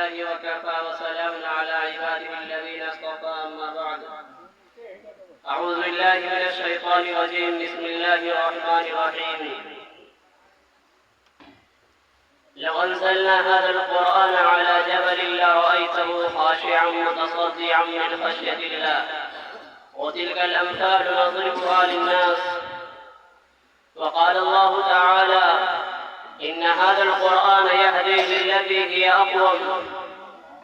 لله وكفى وسلام على عباده الذين اصطفى أما بعد. أعوذ بالله من الشيطان الرجيم. بسم الله الرحمن الرحيم. لو أنزلنا هذا القرآن على جبل لرأيته خاشعا متصدعا من خشية الله. وتلك الأمثال نضربها للناس. وقال الله تعالى: إن هذا القرآن يهدي للتي هي أقوم.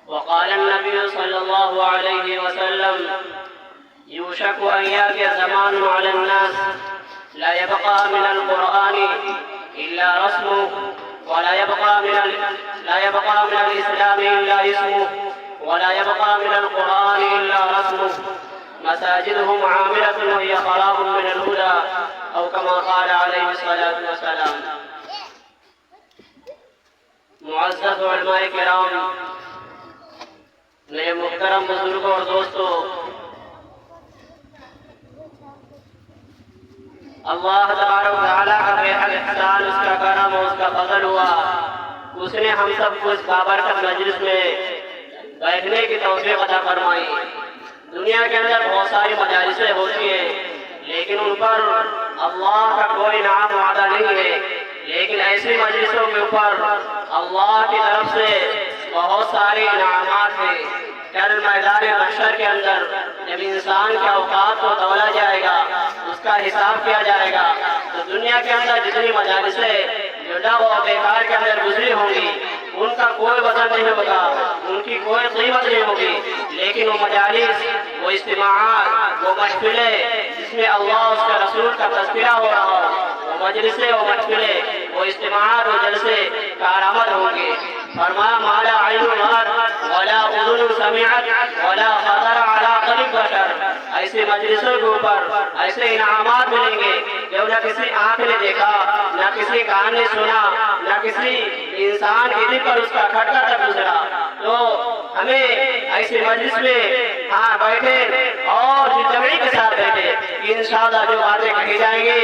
وقال النبي صلى الله عليه وسلم: يوشك أن يأتي زمان على الناس لا يبقى من القرآن إلا رسمه، ولا يبقى من الإسلام إلا اسمه، ولا يبقى من القرآن إلا رسمه. مساجدهم عامرة وهي خراب من الهدى، أو كما قال عليه الصلاة والسلام. معزز علماء کرام، میرے محترم بزرگوں اور دوستوں، اللہ تبارک و تعالیٰ کا بے حد احسان، اس کا کرم اور اس کا فضل ہوا. اس نے ہم سب کو اس بابرکت مجلس میں بیٹھنے کی توفیق عطا فرمائی. دنیا کے اندر بہت ساری مجالسیں ہوتی ہیں، لیکن ان پر اللہ کا کوئی انعام وعدہ نہیں ہے. لیکن ایسی مجلسوں کے اوپر اللہ کی طرف سے بہت سارے انعامات ہیں. کل میدان محشر کے اندر جب انسان کے اوقات کو تولا جائے گا، اس کا حساب کیا جائے گا، تو دنیا کے اندر جتنی مجالسیں جو لغو و بیکار کے اندر گزری ہوں گی، ان کا کوئی وزن نہیں ہوگا، ان کی کوئی قیمت نہیں ہوگی. لیکن وہ مجالس، وہ اجتماعات، وہ محفلیں جس میں اللہ اس کے رسول کا تذکرہ ہو رہا ہو، وہ مجلسیں، وہ محفلیں، وہ اجتماعات، وہ جلسے کارآمد ہوں گے. فرمایا: ما لا عین رأت ولا اذن سمعت ولا خطر على قلب بشر. ایسے مجلسوں کے اوپر ایسے انعامات ملیں گے جو نہ کسی آنکھ نے دیکھا، نہ کسی کان نے سنا، نہ کسی انسان کے دل پر اس کا کھٹکا تک گزرا. تو ہمیں ایسی مجلس میں بیٹھے اور جمعی کے ساتھ بیٹھے، انشاءاللہ جو باتیں کہی جائیں گے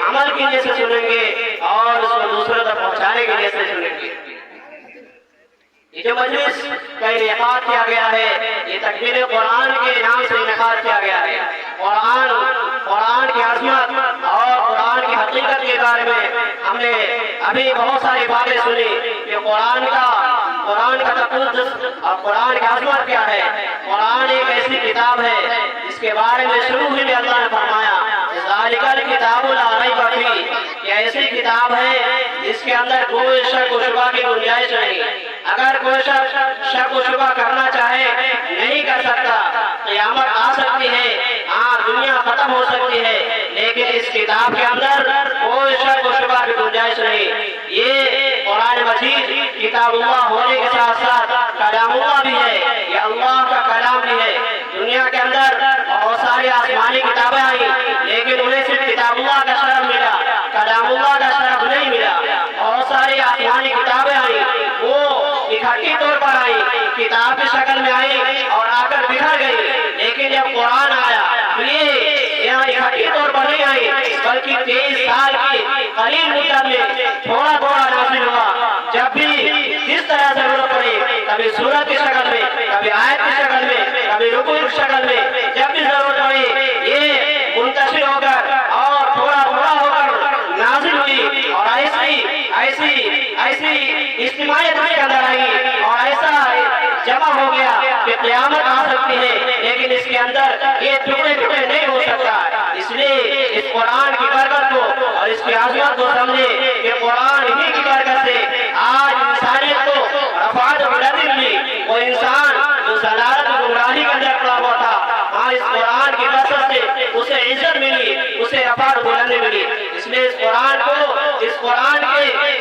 عمل کی نیت سے سنیں گے اور اس کو دوسروں تک پہنچانے کی نیت سے سنیں گے. یہ جو مجلس کا انعقاد کیا گیا ہے، یہ تکمیل قرآن کے نام سے انعقاد کیا گیا ہے. قرآن کی عظمت اور قرآن کی حقیقت کے بارے میں ہم نے ابھی بہت ساری باتیں سنی کہ قرآن کا تقدس اور قرآن کی عظمت کیا ہے. قرآن ایک ایسی کتاب ہے جس کے بارے میں شروع ہی میں اللہ نے فرمایا: ذالک الکتاب لا ریب فیہ. یہ ایسی کتاب ہے جس کے اندر کوئی شک و شبہ کی گنجائش نہیں. اگر کوئی شک و شبہ کرنا چاہے نہیں کر سکتا. قیامت آ سکتی ہے، دنیا ختم ہو سکتی ہے، لیکن اس کتاب کے اندر کوئی شک و شبہ کی گنجائش نہیں. یہ قرآن مجید کتاب اللہ ہونے کے ساتھ ساتھ کلام اللہ بھی ہے، یہ اللہ کا کلام بھی ہے. دنیا کے اندر بہت ساری آسمانی کتابیں آئیں، لیکن انہیں صرف کتاب اللہ کا شرف ملا، کلام اللہ کا شرف نہیں ملا. بہت ساری آسمانی کتابیں آئیں، وہ اکٹھی طور پر آئی، کتاب کی شکل میں آئی اور آ کر بکھر گئی. لیکن جب قرآن آیا تو یہ اکٹھی طور پر نہیں آئی، بلکہ 23 سال کی قلیل مدت میں تھوڑا تھوڑا نازل ہوا. جب بھی جس طرح ضرورت پڑی، کبھی سورت کی شکل میں، کبھی آیت کی شکل میں، کبھی رکوع کی شکل میں، جب بھی ضرورت پڑی یہ منتشر ہو کر اور تھوڑا تھوڑا ہو کر نازل ہوئی. اور ایسی اجتماعیت اس کے اندر آئی اور ایسا جمع ہو گیا کہ قیامت آ سکتی ہے، لیکن اس کے اندر یہ ٹکڑے ٹکڑے نہیں ہو سکتا. اس لیے اس قرآن کی برکت کو اور اس کی عظمت کو سمجھے کہ قرآن ہی کی برکت سے آج انسانیت کو رفعت و بلندی ملی. وہ انسان جو ضلالت و گمراہی کے اندر پڑا ہوا تھا، اس قرآن کی برکت سے اسے عزت ملی، اسے رفعت و بلندی ملی. اس لیے اس قرآن کے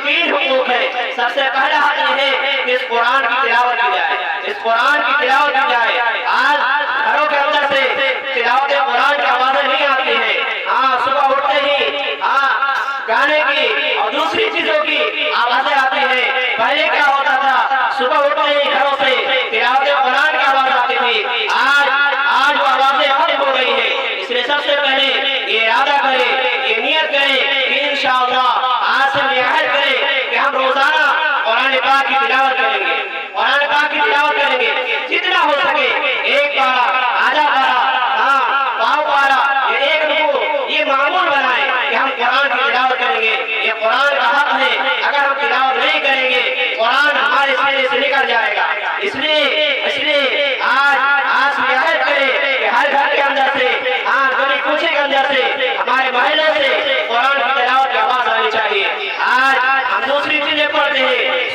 3 حقوق ہے. سب سے پہلا حق یہ ہے کہ اس قرآن کی تلاوت کی جائے، اس قرآن کی تلاوت کی جائے. آج گھروں کے اندر سے تلاوت قرآن کی آوازیں نہیں آتی ہیں. صبح اٹھتے ہی گانے کی اور دوسری چیزوں کی آوازیں آتی ہیں. پہلے کیا ہوتا تھا؟ صبح اٹھتے ہی گھروں سے تلاوت قرآن کی آواز آتی تھی. آج وہ آوازیں ختم ہو گئی ہیں. اس لیے سب سے پہلے یہ ارادہ کریں، یہ نیت کریں کہ انشاءاللہ آج سے یہ عہد کریں کہ ہم روزانہ قرآن پاک کی تلاوت کریں گے. قرآن پاک کی تلاوت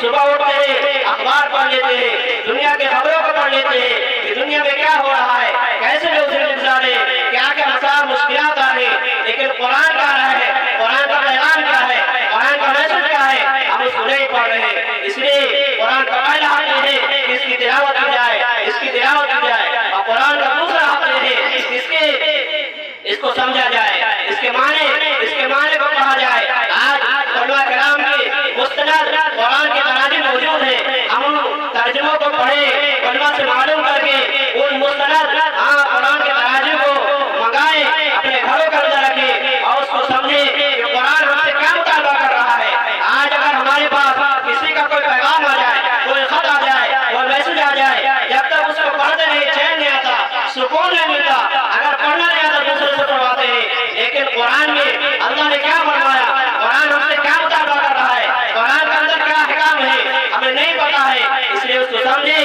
صبح اٹھتے ہیں اخبار پڑھ لیتے ہیں، دنیا کے خبروں کو پڑھ لیتے ہیں کہ دنیا میں کیا ہو رہا ہے، کیسے لوگ زندگی گزارے، کیا کیا مسائل مشکلات آ رہے ہیں، لیکن قرآن کہہ رہا ہے، قرآن کا پیغام کیا ہے، قرآن کا میسج کیا ہے، ہم اس کو نہیں پڑھ رہے ہیں۔ اس لیے قرآن کا پہلا حق یہ ہے کہ اس کی تلاوت کی جائے، اس کی تلاوت کی جائے، اور قرآن کا دوسرا حق یہ ہے اس کو سمجھا جائے، اس کے معنی کو پڑھا جائے۔ آج علماء کرام کے مستند قرآن کے تراجم موجود ہیں، ہم ترجموں کو پڑھیں، علماء سے معلوم کر کے ان مستند قرآن کے تراجم کو منگائیں، اپنے گھروں کے اندر رکھیں اور اس کو سمجھیں کہ قرآن ہم سے کیا مطالبہ کر رہا ہے۔ آج اگر ہمارے پاس کسی کا کوئی پیغام آ جائے، کوئی خط آ جائے، کوئی میسج آ جائے، جب تک اس کو پڑھتے نہیں چین نہیں آتا، سکون نہیں ملتا، اگر پڑھنا نہیں آتا دوسرے سے پڑھواتے ہیں۔ لیکن قرآن میں اللہ نے کیا فرمایا، قرآن ہم سے کیا مطالبہ کر رہا ہے، قرآن کے اندر کیا احکام ہے، ہمیں نہیں پتا ہے، اس لیے اس کو سمجھیں،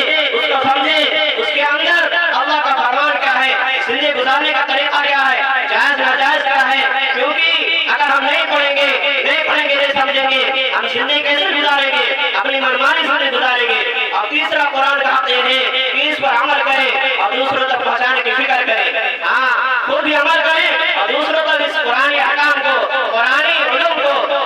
اس کے اندر اللہ کا فرمان کیا ہے، زندگی گزارنے کا طریقہ کیا ہے، جائز ناجائز کیا ہے، کیونکہ اگر ہم نہیں پڑھیں گے، نہیں سمجھیں گے، ہم زندگی کیسے گزاریں گے، اپنی منمانی زندگی گزاریں گے۔ اور تیسرا قرآن کا حق یہ ہے کہ اس پر عمل کریں اور دوسروں تک پہنچانے کی فکر کریں، خود بھی عمل کریں اور دوسروں تک اس قرآن احکام کو، قرآن علوم کو،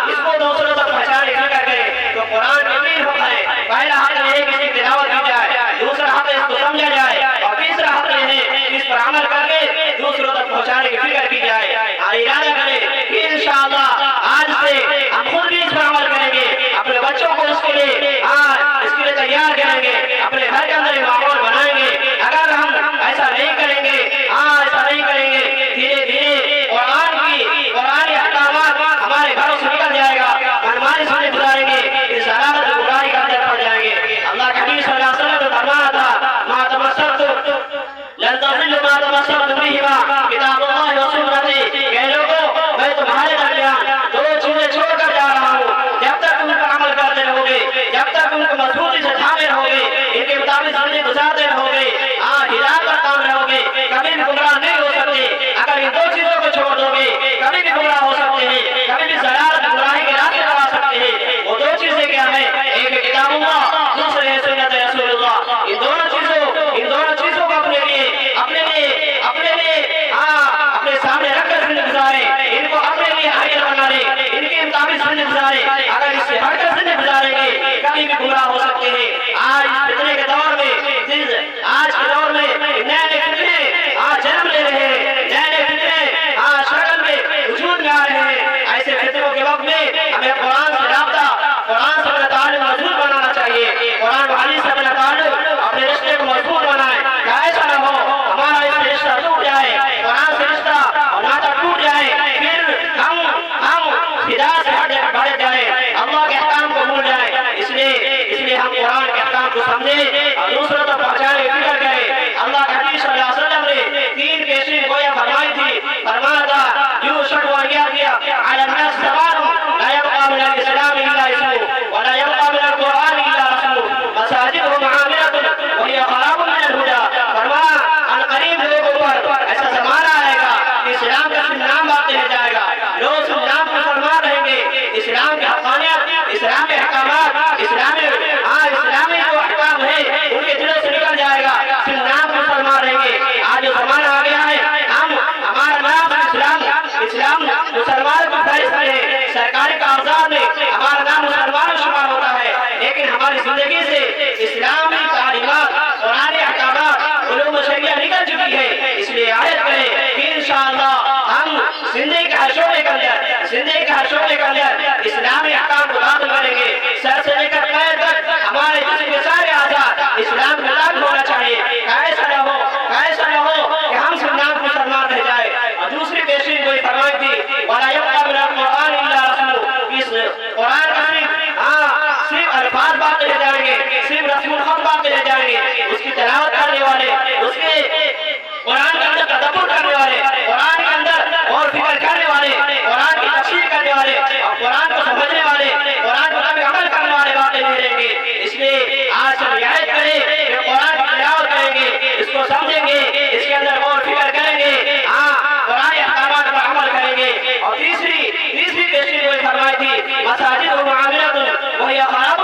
اس کو دوسروں تک پہنچانے کی فکر کریں۔ تو قرآن کے تین حق ہے، پہلا حق یہ ہے کہ اس کی تلاوت کی جائے، دوسرا حق اس کو سمجھا جائے، اور تیسرا حق یہ ہے کہ اس پر عمل کر کے دوسروں تک پہنچانے کی فکر کی جائے۔ اور ارادہ کریں کہ انشاءاللہ آج سے ہم خود بھی اس پر عمل کریں گے، اپنے بچوں کو اس کے لیے تیار کریں گے، اپنے گھر کے اندر ماحول بنائیں گے۔ اگر ہم ایسا نہیں کریں گے، دھیرے دھیرے قرآن احکامات ہمارے گھروں سے نکل جائے گا، منمانی زندگی گزاریں گے، اس ضلالت گمراہی کا اندر پڑ جائیں گے۔ اللہ کے حبیب صلی اللہ علیہ وسلم نے فرمایا تھا، ما تمسکت لن تضلوا ما تمسکتم بہما کتاب اللہ و سنتی، کہ لوگوں میں تمہارے درمیان دو چیزیں چھوڑ کر جا رہا ہوں، جب تک ان پر عمل کرتے رہو گے، جب تک ان کو مضبوطی سے تھامے رہو گے، ان کے مطابق زندگی گزارتے رہو گے، ہدایت پر کام رہو گے، کبھی بھی گمراہ نہیں ہو سکتے۔ اگر ان دو چیزوں کو چھوڑ دو گے، کبھی بھی گمراہ ہو سکتے ہیں، کبھی بھی ضلالت گمراہی کے راستے پر آ سکتے ہیں۔ وہ دو چیزیں کیا ہیں، ایک ہے کتاب اللہ، دوسرے ہے سنت رسول اللہ۔ ان دونوں چیزوں کو اپنے سامنے رکھ کر زندگی گزاریں، ان کو اپنے لیے حاضر بنا لیں، ان کے مطابق زندگی گزاریں۔ اگر اس سے ہٹ کر زندگی گزاریں گے، کبھی بھی گمراہ ہو سکتے ہیں۔ آج فتنے کے دور میں نئے فتنے جنم لے رہے ہیں، نئے فتنے شکل میں وجود میں آ رہے ہیں۔ ایسے فتنوں کے وقت میں ہمیں قرآن سے رابطہ، قرآن سے اپنا تعلق مضبوط بنانا چاہیے، قرآن و حدیث سے اپنا تعلق، اپنے رشتے کو مضبوط بنائیں، کہ ایسا نہ ہو ہمارا اس سے رشتہ ٹوٹ جائے، قرآن سے رشتہ اور ناطہ ٹوٹ جائے، پھر ہم ہدایت سے ہٹ جائیں، اللہ کے احکام کو بھول جائیں۔ اس لیے ہم قرآن کے احکام کو سمجھیں اور دوسروں تک پہنچانے کی فکر کریں۔ اللہ کے حبیب صلی اللہ علیہ وسلم نے تین کیسری گویا فرمائی تھی، فرمایا تھا یوشک ان یأتی علی الناس زمان لا یبقى من الاسلام الا اسمه ولا یبقى من القرآن الا رسمه مساجدهم عامرة وهي خراب من الهدى۔ فرمایا ان قریب لوگوں پر ایسا زمانہ آئے گا کہ اسلام کا صرف نام باقی رہ جائے گا، لوگ صرف نام پر مسلمان رہیں گے، اسلام کی حقانیت، اسلامی احکامات، اسلامی جو احکام ہے ان کے دلوں سے نکل جائے گا، صرف نام پر مسلمان رہیں گے۔ آج جو زمانہ آ گیا ہے، ہمارا نام اسلام مسلمان کو فہرست ہے، سرکاری کاغذات میں ہمارا نام مسلمان شمار ہوتا ہے، لیکن ہماری زندگی سے اسلامی تعلیمات، قرآن احکامات، علوم شریعہ نکل چکی ہے۔ اس لیے عہد کریں کہ انشاءاللہ ہم زندگی کے ہر شعبے کے اندر اسلامی احکام کو داخل کریں گے، سر سے لے کر پیر تک ہمارے جسم کے سارے اعضاء اسلام میں داخل ہونا چاہیے۔ ایسا نہ ہو کہ ہم صرف نام مسلمان رہ جائے۔ اور دوسری پیشین کوئی فرمائی تھی وَلَا يَبْقَى مِنَ الْقُرْآنِ إِلَّا رَسْمُهُ، اس قرآن کا صرف الفاظ باقی رہ جائیں گے، صرف رسم الخط باقی رہ جائیں گے، اس کی تلاوت کرنے والے، اس کے قرآن کے اندر تدبر کرنے والے، قرآن کے اندر اور فکر کرنے والے، قرآن کی تفسیر کرنے والے اور قرآن کو سمجھنے والے، قرآن کو تب عمل کرنے والے باقی نہیں رہیں گے۔ اس لیے آج سے رعایت کریں کہ قرآن کی تلاوت کریں گے، اس کو سمجھیں گے، اس کے اندر اور فکر کریں گے، قرآن احکامات پر عمل کریں گے۔ اور تیسری پیشی کوئی فرمائی تھی مساجد و معاملات وہی خراب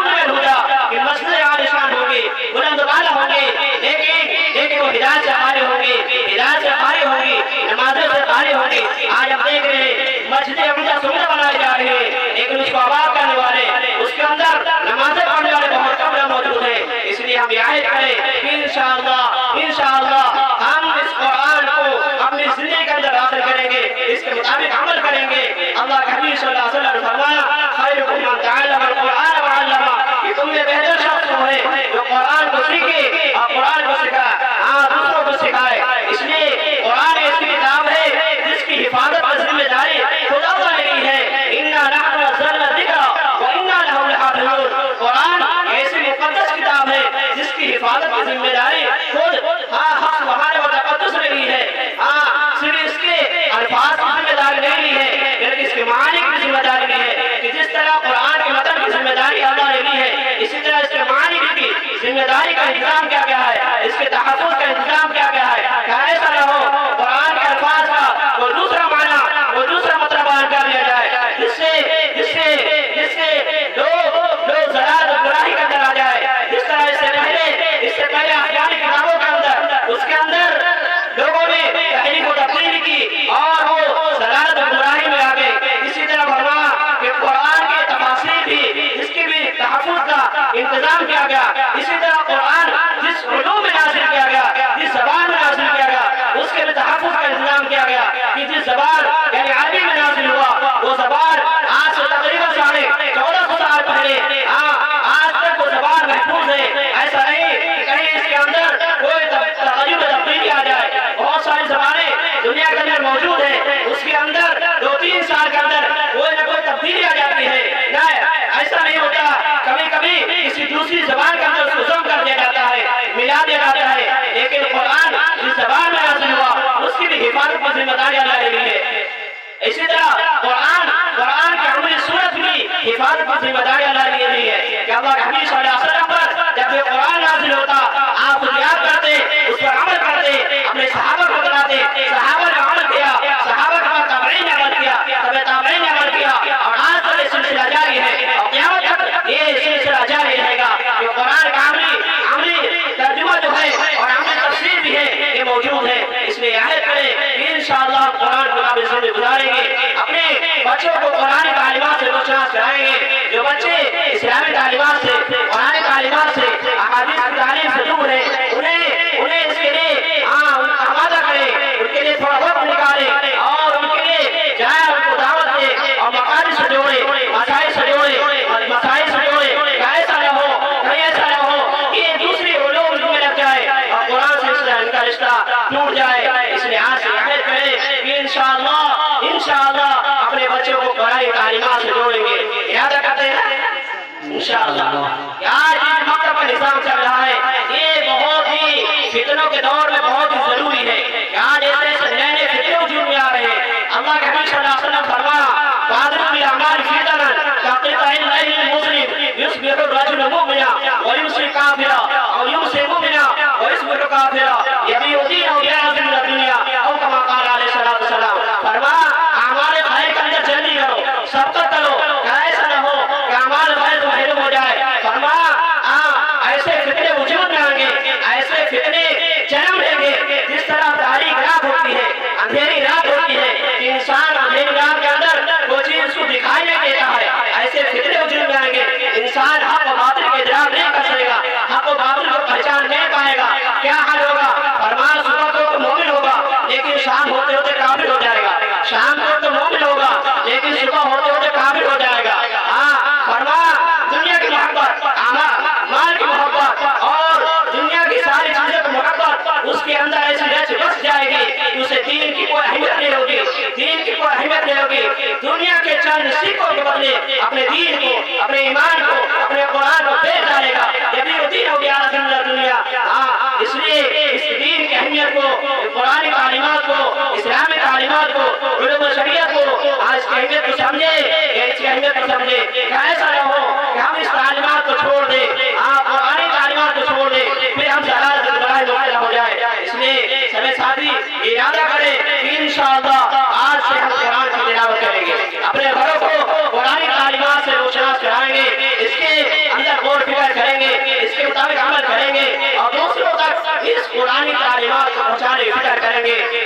زبان میں نازل ہوا اس کی بھی حفاظت کی ذمہ داری اللہ نے لی ہے۔ اسی طرح قرآن کی عملی صورت بھی حفاظت کی ذمہ داری اللہ نے لی ہے کہ اللہ کے حبیب صلی اللہ علیہ وسلم پر جب یہ قرآن نازل ہوتا آپ کو یاد کرتے، اس پر عمل کرتے، اپنے صحابہ کو بتاتے، صحابہ نے عمل کیا، صحابہ کے بعد تابعین نے عمل کیا، تابعین نے عمل کیا، اور آج تک یہ سلسلہ جاری ہے اور قیامت تک یہ سلسلہ جاری رہے گا کہ قرآن کا عملی ترجمہ جو ہے اور عملی تفسیر بھی ہے یہ موجود ہے۔ اس لیے عہد کریں کہ انشاءاللہ ہم قرآن کو قابل زندگی گزاریں گے، اپنے بچوں کو قرآن تعلیمات سے روشناس کرائیں گے۔ جو بچے اسلامی تعلیمات سے، قرآن تعلیمات سے، احادیث کی تعلیم سے دور ہیں انہیں اس کے لیے آمادہ کریں، ان کے لیے تھوڑا وقت نکالیں اور ان کے لیے جائیں، ان کو دعوت دیں اور مقاصد سے جوڑیں، مسائل سے جوڑیں، ایسا نہ ہو کہ دوسری علوم میں لگ جائے اور قرآن سے ان کا رشتہ ٹوٹ جائے۔ اس لیے آج سے عہد کریں کہ انشاءاللہ اپنے بچوں کو قرآن تعلیمات سے جوڑیں گے۔ ارادہ کرتے ہیں انشاءاللہ۔ آج جس مکتب کا نظام چل رہا ہے یہ بہت ہی فتنوں کے دور میں بہت ہی ضروری ہے۔ آج ایسے نئے فتنے وجود میں آ رہے ہیں۔ اللہ کے حبیب صلی اللہ علیہ وسلم فرمایا بادروا بالاعمال فتنا كقطع الليل المظلم يصبح الرجل مؤمنا ويمسي كافرا او يمسي مؤمنا ويصبح كافرا يبيع دينه بعرض من الدنيا او كما قال عليه الصلاه والسلام۔ فرمایا اعمال خیر کے اندر جلدی کرو، سبقت کرو، ایسا نہ ہو کہ اعمال خیر تو محروم ہو جائے۔ فرمایا ایسے فتنے وجود میں آئیں گے، ایسے فتنے جنم لیں گے جس طرح تاریک رات ہوتی ہے، اندھیری رات ہوتی ہے کہ انسان اندھیری رات کے اندر وہ چیز اس کو دکھائی نہیں دیتا ہے، ایسے فتنے وجود میں آئیں گے انسان حق و باطل کے ادراک نہیں کر سکے گا، حق و باطل کو پہچان نہیں پائے گا۔ کیا حال ہوگا؟ فرمایا صبح کو تو مومن ہوگا لیکن شام ہوتے ہوتے کافر ہو جائے گا، شام کو تو مومن ہوگا لیکن صبح ہوتے ہوتے کافر ہو جائے گا۔ فرمایا دنیا کی محبت، مال کی محبت اور دنیا کی ساری چیزوں کی محبت اس کے اندر ایسی رچ بس جائے گی کہ اسے دین کی کوئی اہمیت نہیں ہوگی، دنیا کے چند سکوں کے بدلے اپنے دین کو، اپنے ایمان کو، اپنے قرآن کو بیچ ڈالے گا۔ یہ دین ہو گیا دنیا۔ اس لیے اس دین کی اہمیت کو، قرآن تعلیمات کو، اسلامی تعلیمات کو، علوم شریعت کو آج کی اہمیت کو سمجھے، کہ ایسا نہ ہو کہ ہم اس تعلیمات کو چھوڑ دیں، قرآن تعلیمات کو چھوڑ دیں، پھر ہم ضلالت میں مبتلا ہو جائے۔ اس لیے سبھی ساتھی ارادہ کریں کہ انشاءاللہ آج سے ہم قرآن کی تلاوت کریں گے، اپنے گھروں کو قرآن تعلیمات سے روشناس کرائیں گے، اس کے اندر غور فکر کریں گے، اس کے مطابق عمل کریں گے اور دوسروں تک اس قرآن تعلیمات کو پہنچانے کی فکر کریں گے۔